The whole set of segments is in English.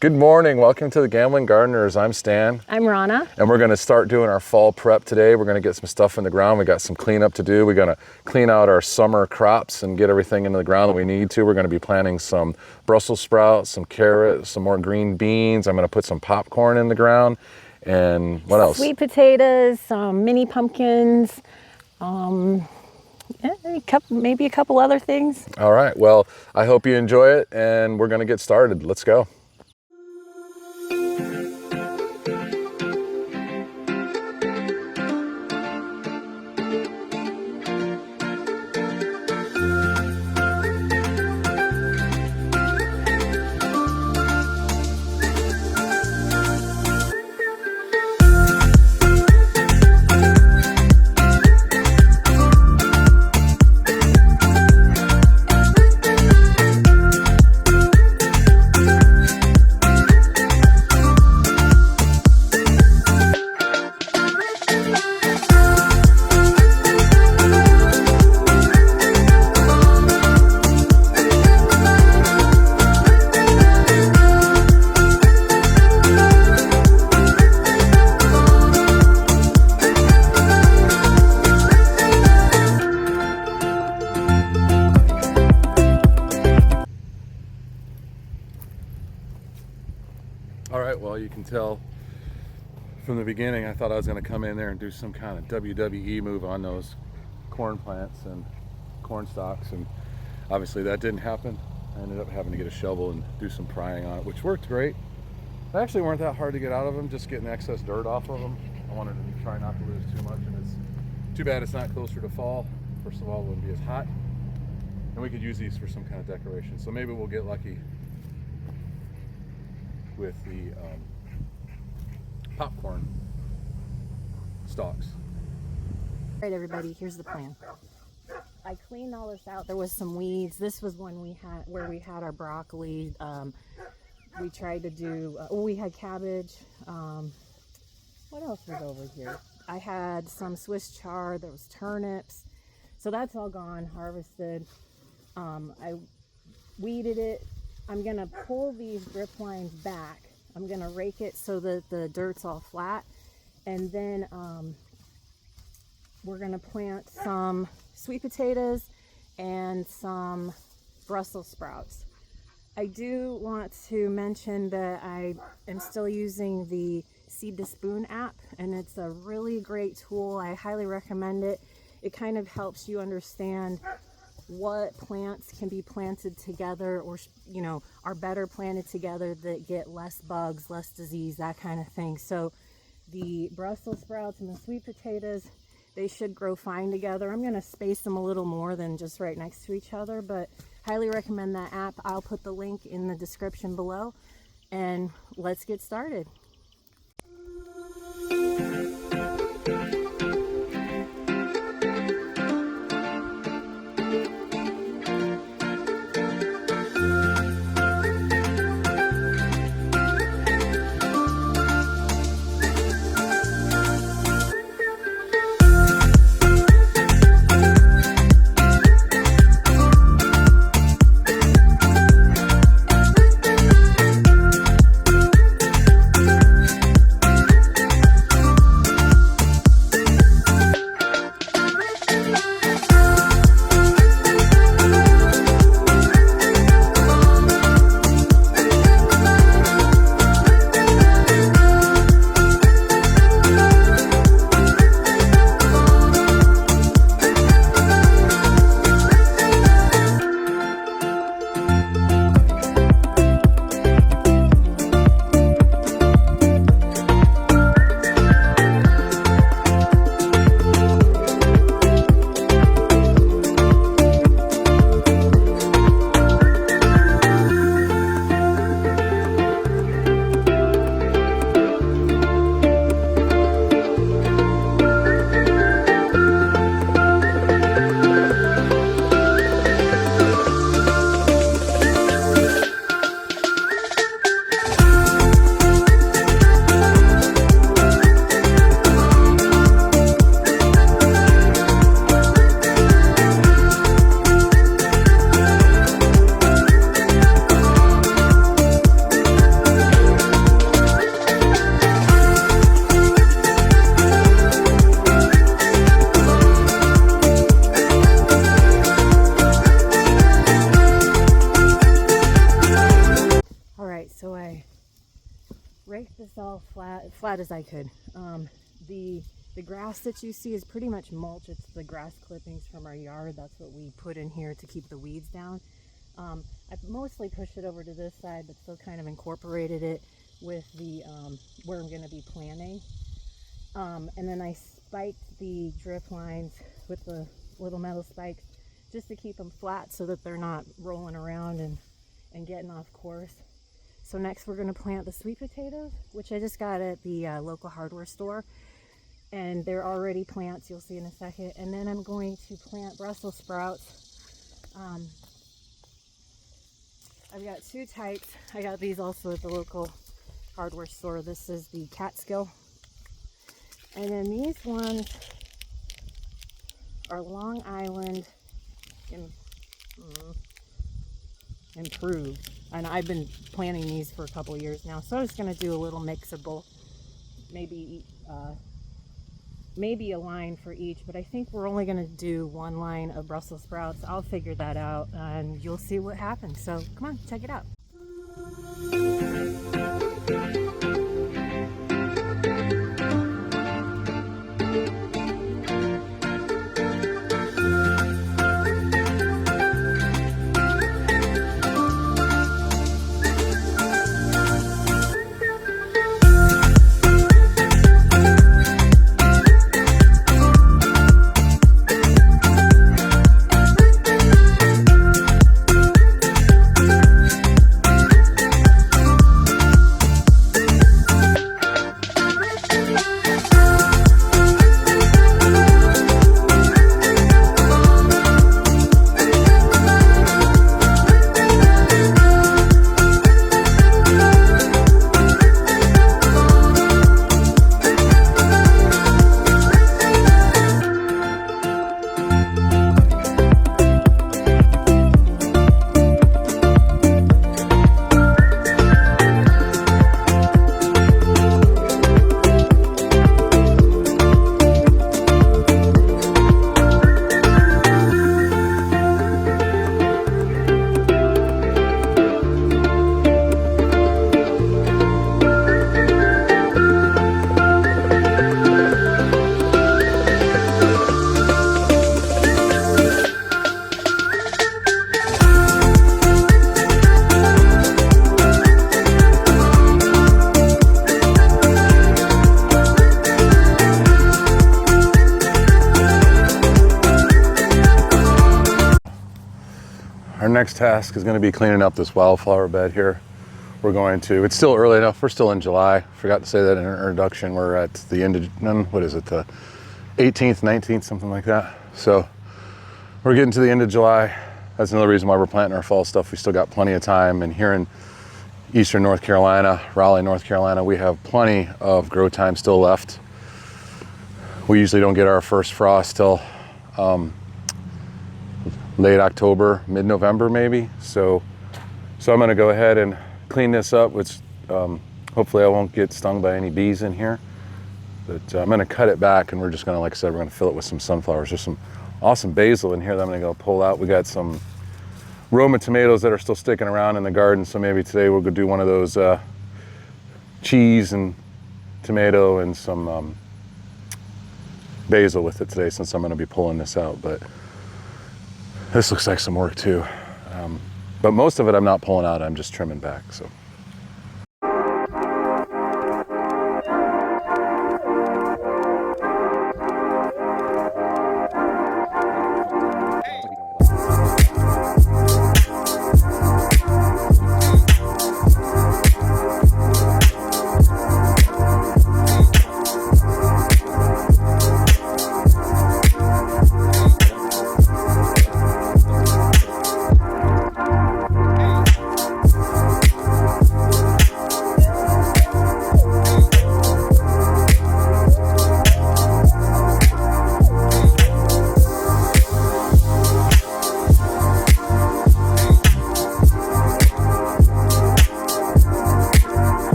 Good morning. Welcome to the Gambling Gardeners. I'm Stan. I'm Rana. And we're going to start doing our fall prep today. We're going to get some stuff in the ground. We got some cleanup to do. We're going to clean out our summer crops and get everything into the ground that we need to. We're going to be planting some Brussels sprouts, some carrots, some more green beans. I'm going to put some popcorn in the ground. And what else? Sweet potatoes, some mini pumpkins, maybe a couple other things. All right. Well, I hope you enjoy it, and we're going to get started. Let's go. Well, you can tell from the beginning I thought I was going to come in there and do some kind of WWE move on those corn plants and corn stalks, and obviously that didn't happen. I ended up having to get a shovel and do some prying on it, which worked great. They actually weren't that hard to get out of them, just getting excess dirt off of them. I wanted to try not to lose too much, and it's too bad it's not closer to fall. First of all, it wouldn't be as hot, and we could use these for some kind of decoration, so maybe we'll get lucky with the popcorn stalks. All right, everybody, here's the plan. I cleaned all this out. There was some weeds. This was when we had our broccoli. We tried to do, we had cabbage. What else was over here? I had some Swiss chard. There was turnips. So that's all gone, harvested. I weeded it. I'm gonna pull these drip lines back. I'm gonna rake it so that the dirt's all flat, and then we're gonna plant some sweet potatoes and some Brussels sprouts. I do want to mention that I am still using the Seed to Spoon app, and it's a really great tool. I highly recommend it. It kind of helps you understand what plants can be planted together, or are better planted together, that get less bugs, less disease, that kind of thing. So the Brussels sprouts and the sweet potatoes, they should grow fine together. I'm going to space them a little more than just right next to each other, but highly recommend that app. I'll put the link in the description below, and let's get started. so I raked this all flat as I could. The grass that you see is pretty much mulch. It's the grass clippings from our yard. That's what we put in here to keep the weeds down. I've mostly pushed it over to this side, but still kind of incorporated it with the where I'm going to be planting. And then I spiked the drip lines with the little metal spikes just to keep them flat so that they're not rolling around and getting off course. So next we're going to plant the sweet potatoes, which I just got at the local hardware store. And they're already plants, you'll see in a second. And then I'm going to plant Brussels sprouts. I've got two types. I got these also at the local hardware store. This is the Catskill. And then these ones are Long Island improved. And I've been planting these for a couple of years now. So I was going to do a little mix of both. Maybe a line for each, but I think we're only going to do one line of Brussels sprouts. I'll figure that out and you'll see what happens. So come on, check it out. Our next task is going to be cleaning up this wildflower bed here. It's still early enough, we're still in July. Forgot to say that in our introduction. We're at the end of, what is it, the 18th, 19th, something like that. So we're getting to the end of July. That's another reason why we're planting our fall stuff. We still got plenty of time. And here in Eastern North Carolina, Raleigh, North Carolina, we have plenty of grow time still left. We usually don't get our first frost till late October, mid-November maybe. So I'm gonna go ahead and clean this up, which hopefully I won't get stung by any bees in here. But I'm gonna cut it back and we're just gonna, like I said, we're gonna fill it with some sunflowers. There's some awesome basil in here that I'm gonna go pull out. We got some Roma tomatoes that are still sticking around in the garden. So maybe today we'll go do one of those cheese and tomato and some basil with it today, since I'm gonna be pulling this out. But this looks like some work too. But most of it I'm not pulling out, I'm just trimming back. So.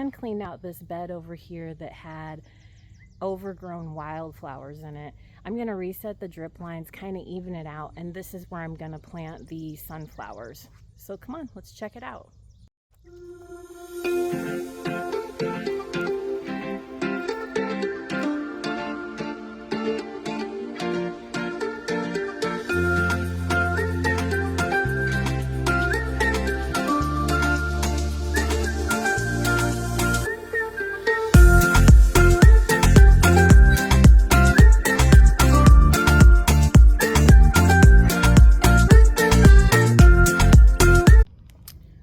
hand cleaned out this bed over here that had overgrown wildflowers in it. I'm going to reset the drip lines, kind of even it out, and this is where I'm going to plant the sunflowers. So come on, let's check it out.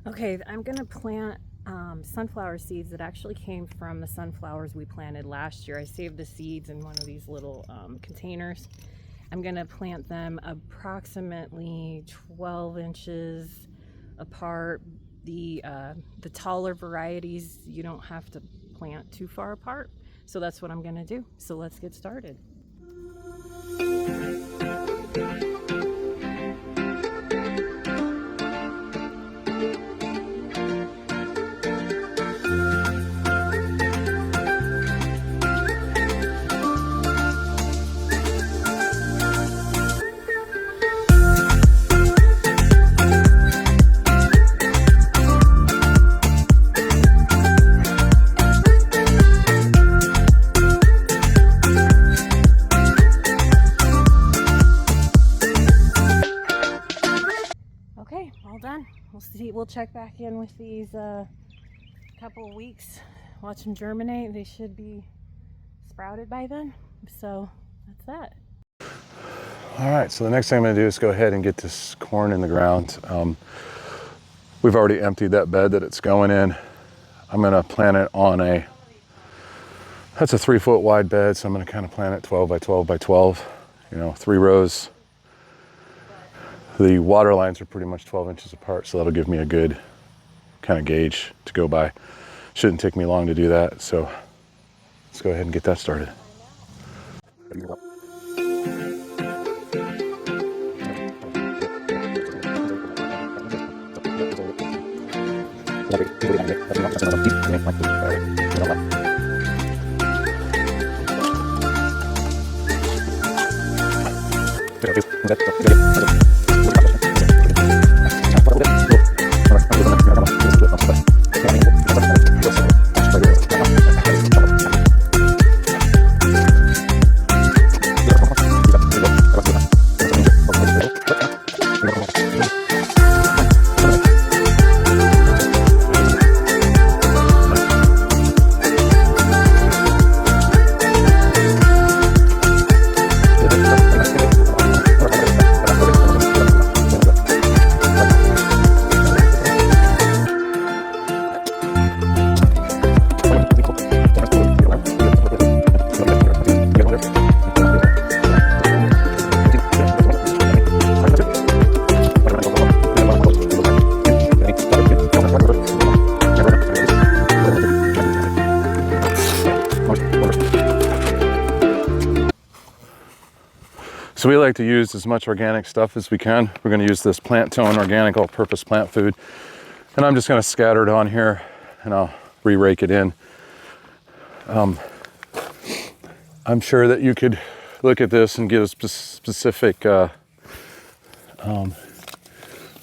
Okay, I'm gonna plant sunflower seeds that actually came from the sunflowers we planted last year. I saved the seeds in one of these little containers. I'm gonna plant them approximately 12 inches apart. The taller varieties, you don't have to plant too far apart. So that's what I'm gonna do. So let's get started. Okay, all done. We'll see. We'll check back in with these couple of weeks. Watch them germinate. They should be sprouted by then. So that's that. All right, so the next thing I'm going to do is go ahead and get this corn in the ground. We've already emptied that bed that it's going in. I'm going to plant it on that's a 3-foot wide bed, so I'm going to kind of plant it 12 by 12 by 12, 3 rows. The water lines are pretty much 12 inches apart, so that'll give me a good kind of gauge to go by. Shouldn't take me long to do that, so let's go ahead and get that started. So we like to use as much organic stuff as we can. We're going to use this Plant Tone organic all-purpose plant food. And I'm just going to scatter it on here and I'll re-rake it in. I'm sure that you could look at this and give a specific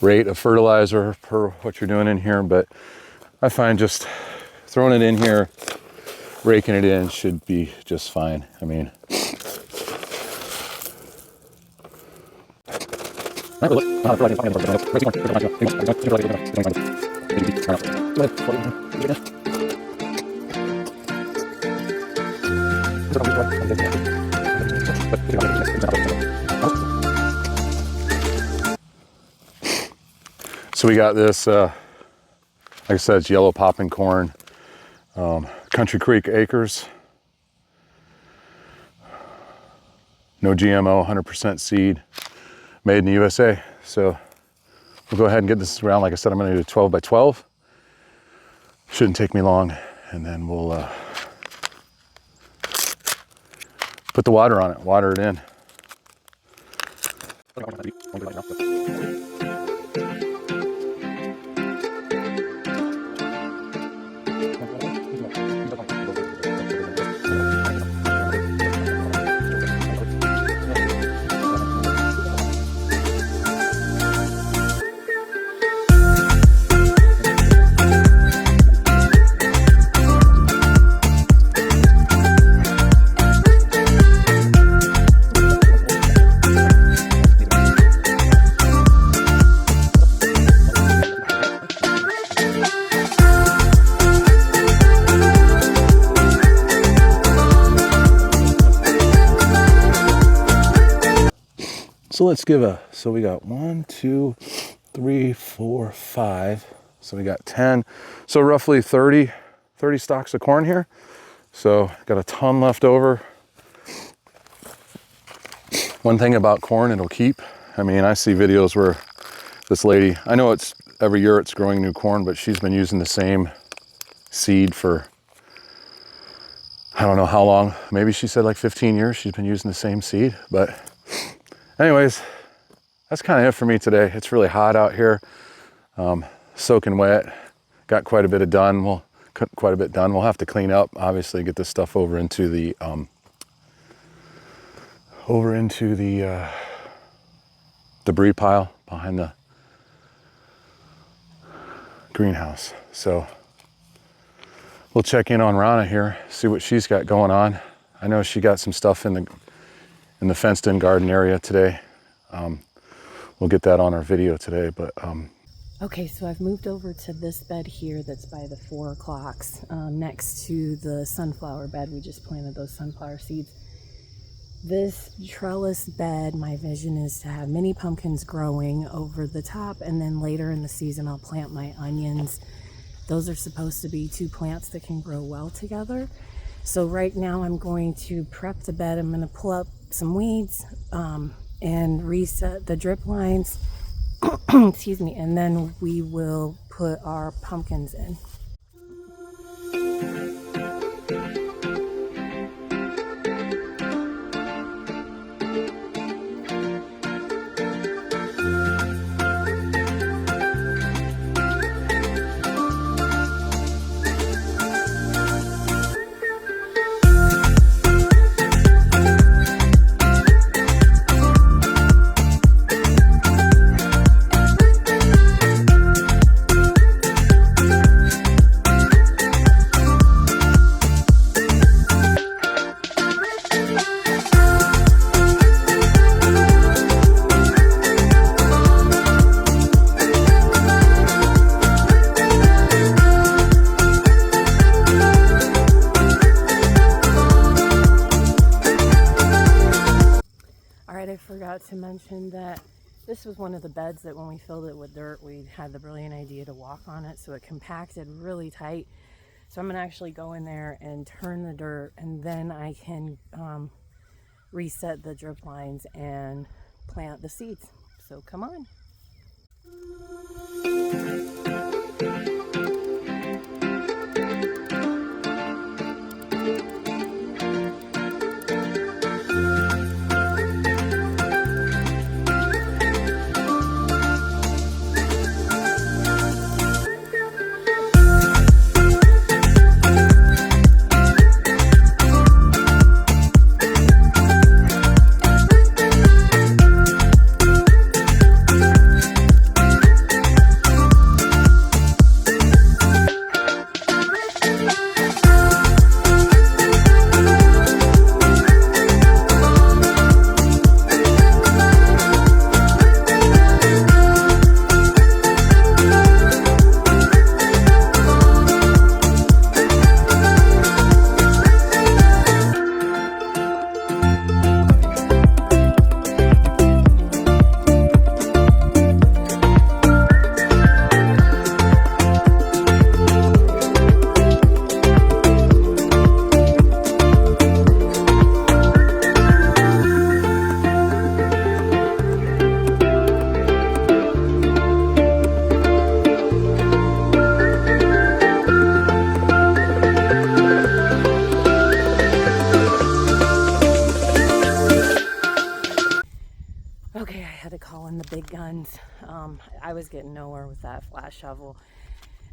rate of fertilizer per what you're doing in here, but I find just throwing it in here, raking it in should be just fine. I mean, so we got this, like I said, it's yellow popping corn, Country Creek Acres, no GMO, 100% seed, made in the USA. So we'll go ahead and get this around. Like I said, I'm going to do 12 by 12. Shouldn't take me long, and then we'll put the water on it, water it in. So let's so we got 1, 2, 3, 4, 5. So we got 10. So roughly 30 stalks of corn here. So got a ton left over. One thing about corn, it'll keep. I mean, I see videos where this lady, I know it's every year it's growing new corn, but she's been using the same seed for, I don't know how long. Maybe she said like 15 years she's been using the same seed. But anyways, that's kind of it for me today. It's really hot out here, soaking wet. Got quite a bit done. We'll have to clean up, obviously, get this stuff over into the debris pile behind the greenhouse. So we'll check in on Rana here, see what she's got going on. I know she got some stuff in the fenced-in garden area today. We'll get that on our video today, but Okay, so I've moved over to this bed here that's by the 4 o'clocks, next to the sunflower bed. We just planted those sunflower seeds. This trellis bed, my vision is to have mini pumpkins growing over the top, and then later in the season I'll plant my onions. Those are supposed to be 2 plants that can grow well together. So right now I'm going to prep the bed. I'm going to pull up some weeds and reset the drip lines. Excuse me, and then we will put our pumpkins in. To mention that this was one of the beds that when we filled it with dirt, we had the brilliant idea to walk on it, so it compacted really tight. So I'm gonna actually go in there and turn the dirt, and then I can reset the drip lines and plant the seeds. So come on. Okay, I had to call in the big guns. I was getting nowhere with that flat shovel,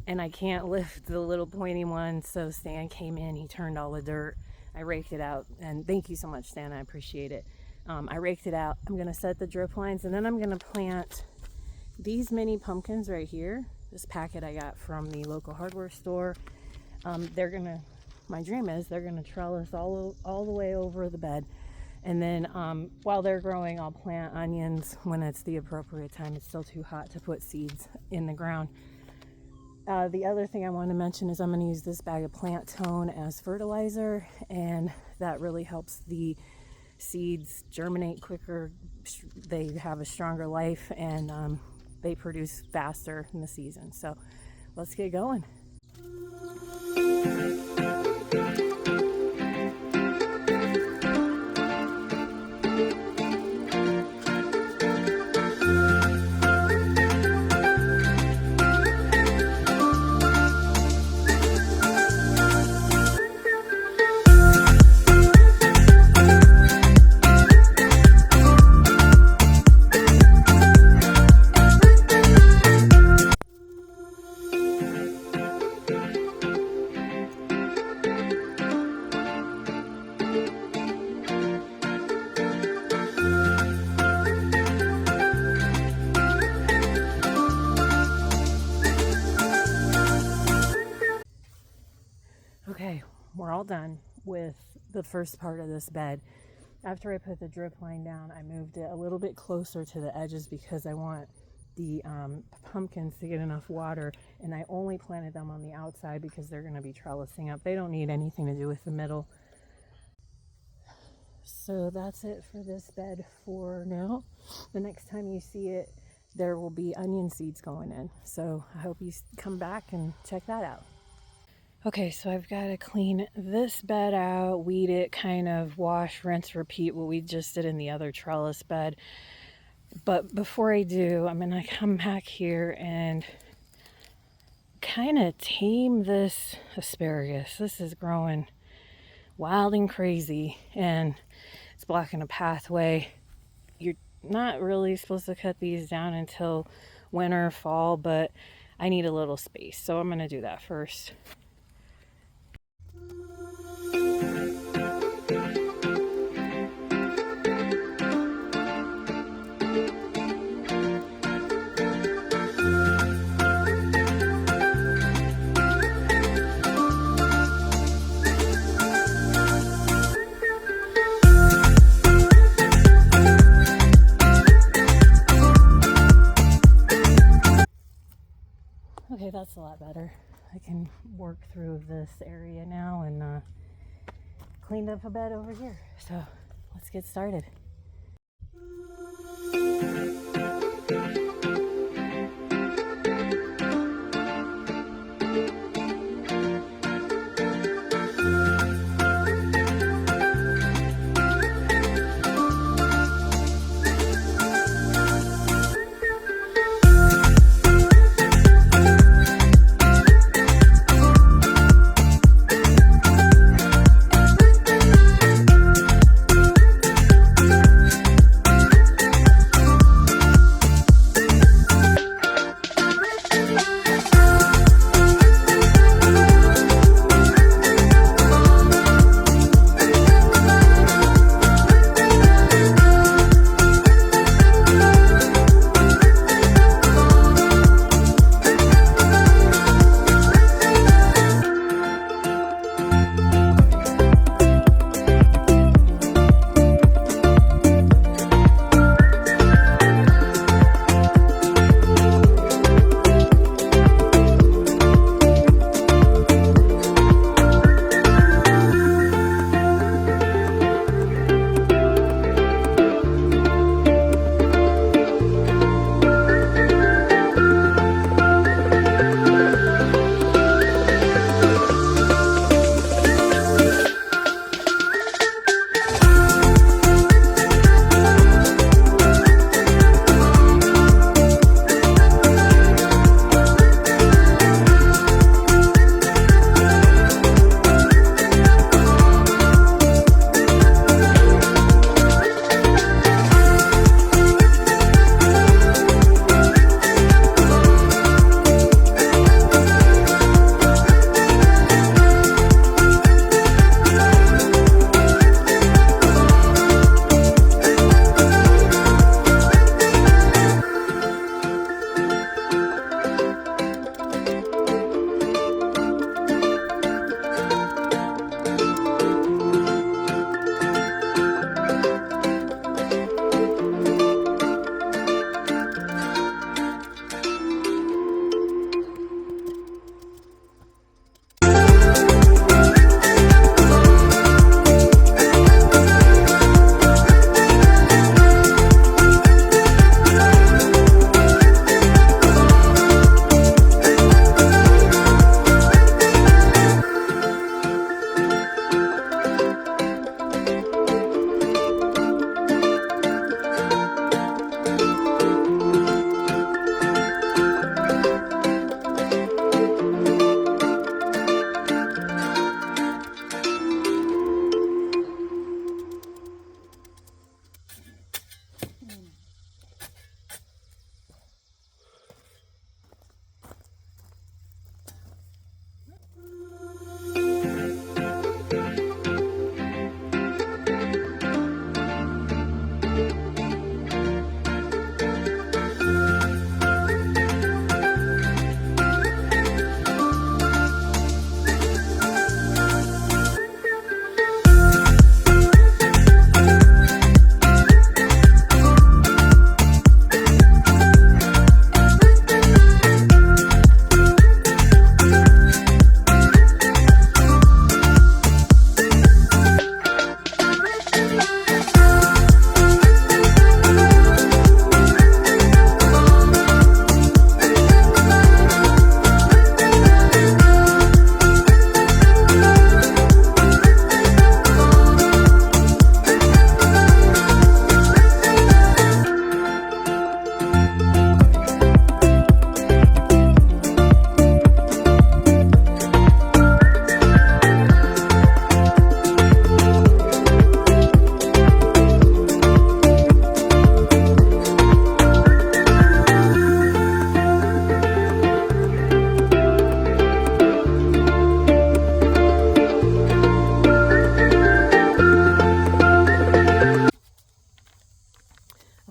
and I can't lift the little pointy one, so Stan came in, he turned all the dirt, I raked it out, and thank you so much, Stan, I appreciate it. I raked it out. I'm gonna set the drip lines, and then I'm gonna plant these mini pumpkins right here. This packet I got from the local hardware store. My dream is they're gonna trellis all the way over the bed. And then while they're growing, I'll plant onions when it's the appropriate time. It's still too hot to put seeds in the ground. The other thing I want to mention is I'm going to use this bag of plant tone as fertilizer, and that really helps the seeds germinate quicker, they have a stronger life, and they produce faster in the season. So let's get going. Okay, we're all done with the first part of this bed. After I put the drip line down, I moved it a little bit closer to the edges because I want the pumpkins to get enough water, and I only planted them on the outside because they're going to be trellising up. They don't need anything to do with the middle. So that's it for this bed for now. The next time you see it, there will be onion seeds going in. So I hope you come back and check that out. Okay, so I've got to clean this bed out, weed it, kind of wash, rinse, repeat what we just did in the other trellis bed. But before I do, I'm going to come back here and kind of tame this asparagus. This is growing wild and crazy, and it's blocking a pathway. You're not really supposed to cut these down until winter, fall, but I need a little space, so I'm going to do that first. Okay, that's a lot better. I can work through this area now and cleaned up a bed over here. So let's get started.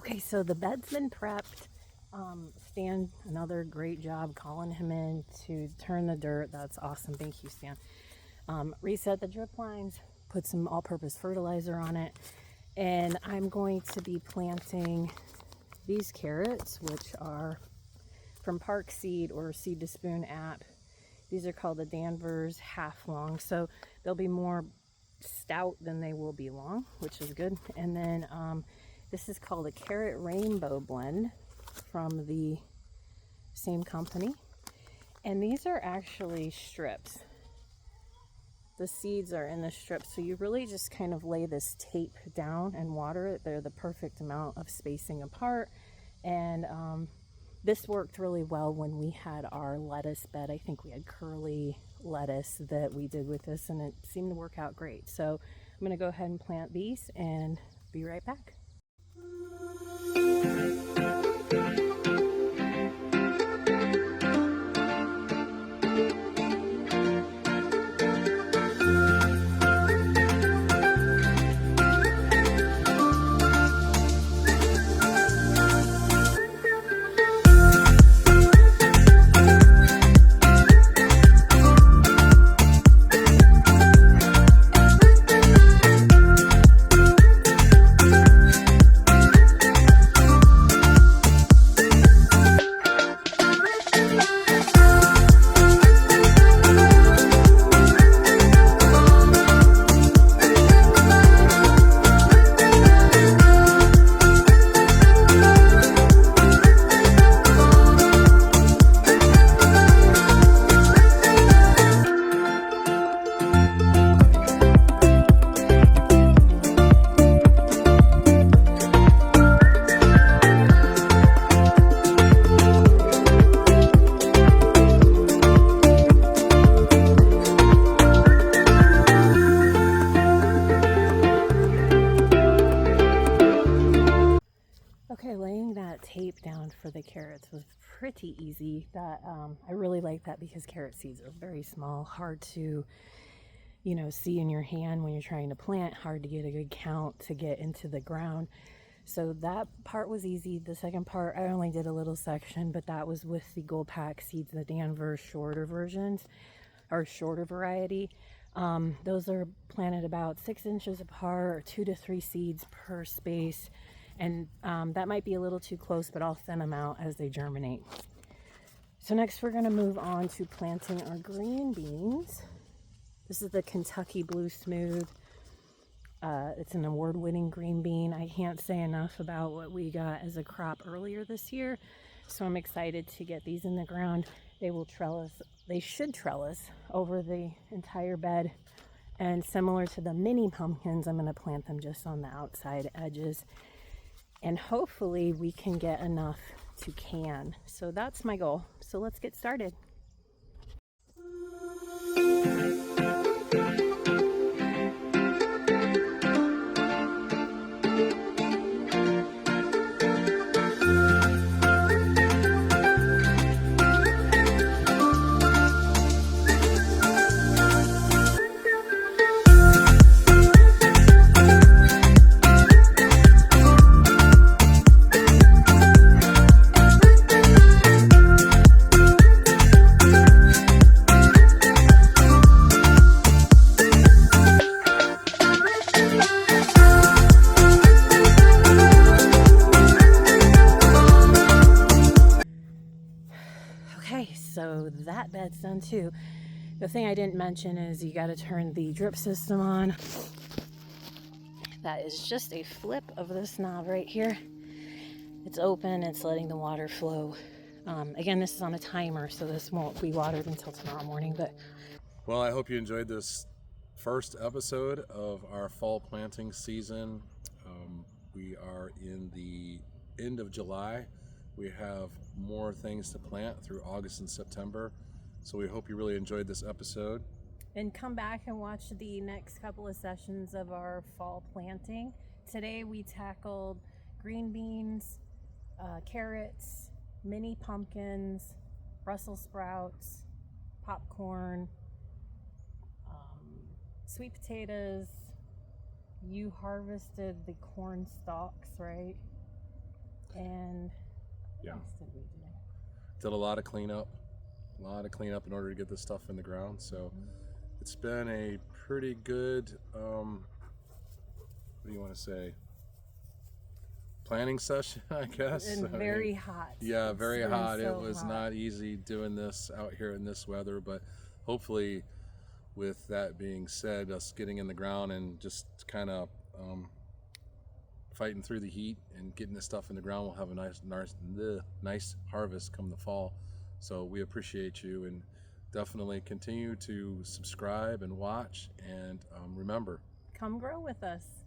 Okay, so the bed's been prepped. Stan, another great job calling him in to turn the dirt. That's awesome. Thank you, Stan. Reset the drip lines, put some all-purpose fertilizer on it, and I'm going to be planting these carrots, which are from Park Seed or Seed to Spoon app. These are called the Danvers half long, so they'll be more stout than they will be long, which is good. And then this is called a carrot rainbow blend from the same company, and these are actually strips. The seeds are in the strips, so you really just kind of lay this tape down and water it. They're the perfect amount of spacing apart, and this worked really well when we had our lettuce bed. I think we had curly lettuce that we did with this, and it seemed to work out great. So I'm going to go ahead and plant these and be right back. Okay, laying that tape down for the carrots was pretty easy. That I really like that because carrot seeds are very small, hard to, see in your hand when you're trying to plant, hard to get a good count to get into the ground. So that part was easy. The second part, I only did a little section, but that was with the Gold Pack seeds, the Danvers shorter versions, or shorter variety. Those are planted about 6 inches apart, or 2 to 3 seeds per space. And that might be a little too close, but I'll thin them out as they germinate. So next we're going to move on to planting our green beans. This is the Kentucky Blue Smooth. It's an award-winning green bean. I can't say enough about what we got as a crop earlier this year, so I'm excited to get these in the ground. They will trellis, they should trellis over the entire bed, and similar to the mini pumpkins, I'm going to plant them just on the outside edges, and hopefully we can get enough to can. So that's my goal. So let's get started. Okay, so that bed's done too. The thing I didn't mention is you got to turn the drip system on. That is just a flip of this knob right here. It's open, it's letting the water flow. Again, this is on a timer, so this won't be watered until tomorrow morning. But well, I hope you enjoyed this first episode of our fall planting season. We are in the end of July. We have more things to plant through August and September. So we hope you really enjoyed this episode. And come back and watch the next couple of sessions of our fall planting. Today we tackled green beans, carrots, mini pumpkins, Brussels sprouts, popcorn, sweet potatoes. You harvested the corn stalks, right? And what Yeah. else did we do? Did a lot of cleanup in order to get this stuff in the ground. So it's been a pretty good, what do you want to say? Planning session, I guess. And very hot. Yeah, It's very been hot. so It was hot. not easy doing this out here in this weather, but hopefully, with that being said, us getting in the ground and just kind of fighting through the heat and getting this stuff in the ground, we'll have a nice harvest come the fall. So we appreciate you, and definitely continue to subscribe and watch, and remember, Come grow with us.